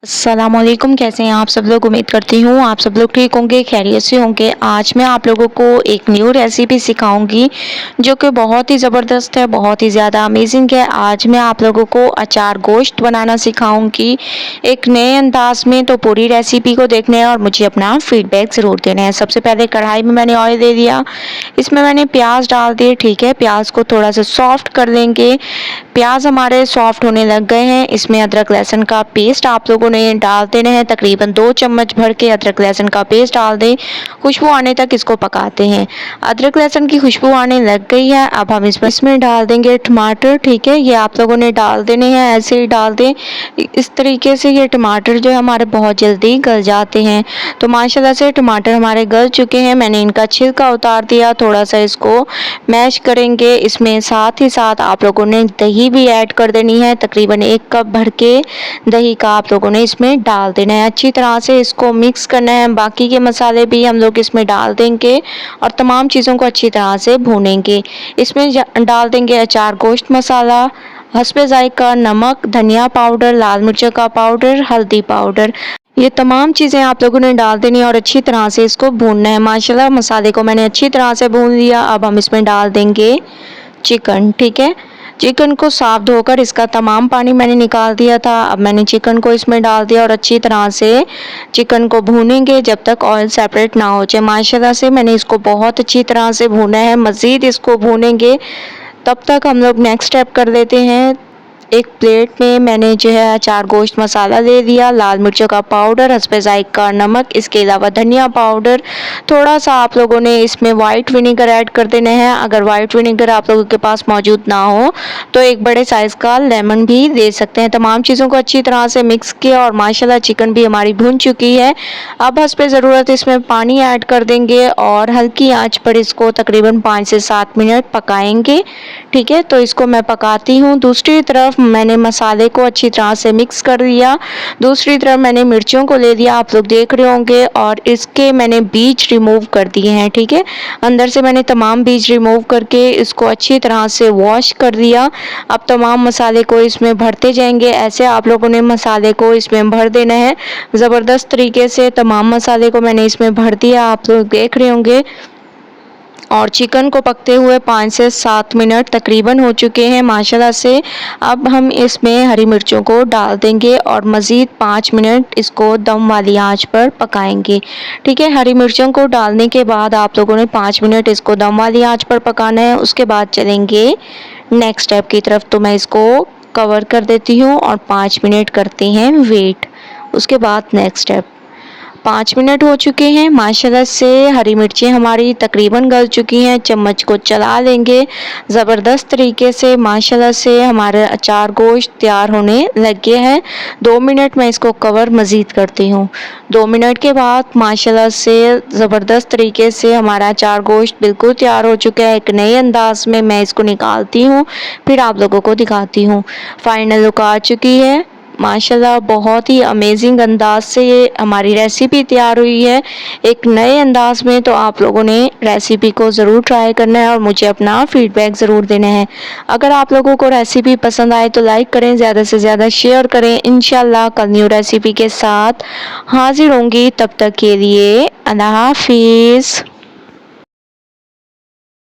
अस्सलामुअलैकुम, कैसे हैं आप सब लोग। उम्मीद करती हूँ आप सब लोग ठीक होंगे, खैरियत से होंगे। आज मैं आप लोगों को एक न्यू रेसिपी सिखाऊंगी जो कि बहुत ही ज़बरदस्त है, बहुत ही ज़्यादा अमेजिंग है। आज मैं आप लोगों को अचार गोश्त बनाना सिखाऊंगी एक नए अंदाज में। तो पूरी रेसिपी को देखना है और मुझे अपना फीडबैक ज़रूर देना है। सबसे पहले कढ़ाई में मैंने ऑयल दे दिया, इसमें मैंने प्याज डाल दिए। ठीक है, प्याज को थोड़ा सा सॉफ्ट कर लेंगे। प्याज हमारे सॉफ्ट होने लग गए हैं। इसमें अदरक लहसुन का पेस्ट आप लोगों ने डाल देना है। तकरीबन 2 चम्मच भर के अदरक लहसुन का पेस्ट डाल दें। खुशबू आने तक इसको पकाते हैं। अदरक लहसुन की खुशबू आने लग गई है। अब हम इसमें डाल देंगे टमाटर। ठीक है, ये आप लोगों ने डाल देने हैं, ऐसे ही डाल दें। इस तरीके से ये टमाटर जो है हमारे बहुत जल्दी गल जाते हैं। तो माशाल्लाह से टमाटर हमारे गल चुके हैं। मैंने इनका छिलका उतार दिया। थोड़ा सा इसको मैश करेंगे। इसमें साथ ही साथ आप लोगों ने दही भी ऐड कर देनी है। तकरीबन 1 कप भर के दही का आप लोगों ने इसमें डाल देना है। अच्छी तरह से इसको मिक्स करना है। बाकी के मसाले भी हम लोग इसमें डाल देंगे और तमाम चीज़ों को अच्छी तरह से भूनेंगे। इसमें डाल देंगे अचार गोश्त मसाला, हस्बे जायका नमक, धनिया पाउडर, लाल मिर्च का पाउडर, हल्दी पाउडर। ये तमाम चीज़ें आप लोगों ने डाल देनी और अच्छी तरह से इसको भूनना है। माशाल्लाह मसाले को मैंने अच्छी तरह से भून लिया। अब हम इसमें डाल देंगे चिकन। ठीक है, चिकन को साफ धोकर इसका तमाम पानी मैंने निकाल दिया था। अब मैंने चिकन को इसमें डाल दिया और अच्छी तरह से चिकन को भूनेंगे जब तक ऑयल सेपरेट ना हो जाए। माशाल्लाह से मैंने इसको बहुत अच्छी तरह से भूना है। मज़ीद इसको भूनेंगे तब तक हम लोग नेक्स्ट स्टेप कर लेते हैं। एक प्लेट में मैंने जो है अचार गोश्त मसाला ले लिया, लाल मिर्चों का पाउडर, हस्बे जायका नमक, इसके अलावा धनिया पाउडर। थोड़ा सा आप लोगों ने इसमें वाइट विनेगर ऐड कर देना है। अगर वाइट विनेगर आप लोगों के पास मौजूद ना हो तो एक बड़े साइज़ का लेमन भी दे सकते हैं। तमाम चीज़ों को अच्छी तरह से मिक्स किया और माशाल्लाह चिकन भी हमारी भुन चुकी है। अब हस्बे ज़रूरत इसमें पानी ऐड कर देंगे और हल्की आंच पर इसको तकरीबन 5 से 7 मिनट पकाएंगे। ठीक है, तो इसको मैं पकाती हूँ। दूसरी तरफ मैंने मसाले को अच्छी तरह से मिक्स कर दिया। दूसरी तरफ मैंने मिर्चों को ले लिया, आप लोग देख रहे होंगे, और इसके मैंने बीज रिमूव कर दिए हैं। ठीक है, अंदर से मैंने तमाम बीज रिमूव करके इसको अच्छी तरह से वॉश कर दिया। अब तमाम मसाले को इसमें भरते जाएंगे। ऐसे आप लोगों ने मसाले को इसमें भर देना है। ज़बरदस्त तरीके से तमाम मसाले को मैंने इसमें भर दिया, आप लोग देख रहे होंगे। और चिकन को पकते हुए 5 से 7 मिनट तकरीबन हो चुके हैं माशाल्लाह से। अब हम इसमें हरी मिर्चों को डाल देंगे और मज़ीद 5 मिनट इसको दम वाली आंच पर पकाएंगे। ठीक है, हरी मिर्चों को डालने के बाद आप लोगों ने 5 मिनट इसको दम वाली आंच पर पकाना है। उसके बाद चलेंगे नेक्स्ट स्टेप की तरफ। तो मैं इसको कवर कर देती हूँ और 5 मिनट करते हैं वेट। उसके बाद नेक्स्ट स्टेप। 5 मिनट हो चुके हैं माशाल्लाह से। हरी मिर्चें हमारी तकरीबन गल चुकी हैं। चम्मच को चला लेंगे ज़बरदस्त तरीके से। माशाल्लाह से हमारा अचार गोश्त तैयार होने लग गया है। 2 मिनट मैं इसको कवर मज़ीद करती हूँ। 2 मिनट के बाद माशाल्लाह से ज़बरदस्त तरीके से हमारा अचार गोश्त बिल्कुल तैयार हो चुका है। एक नए अंदाज में मैं इसको निकालती हूँ, फिर आप लोगों को दिखाती हूँ। फाइनल लुक आ चुकी है माशाल्लाह। बहुत ही अमेजिंग अंदाज से ये हमारी रेसिपी तैयार हुई है एक नए अंदाज में। तो आप लोगों ने रेसिपी को ज़रूर ट्राई करना है और मुझे अपना फीडबैक ज़रूर देना है। अगर आप लोगों को रेसिपी पसंद आए तो लाइक करें, ज़्यादा से ज़्यादा शेयर करें। इंशाल्लाह कल न्यू रेसिपी के साथ हाजिर होंगी। तब तक के लिए अल्लाह हाफिज़।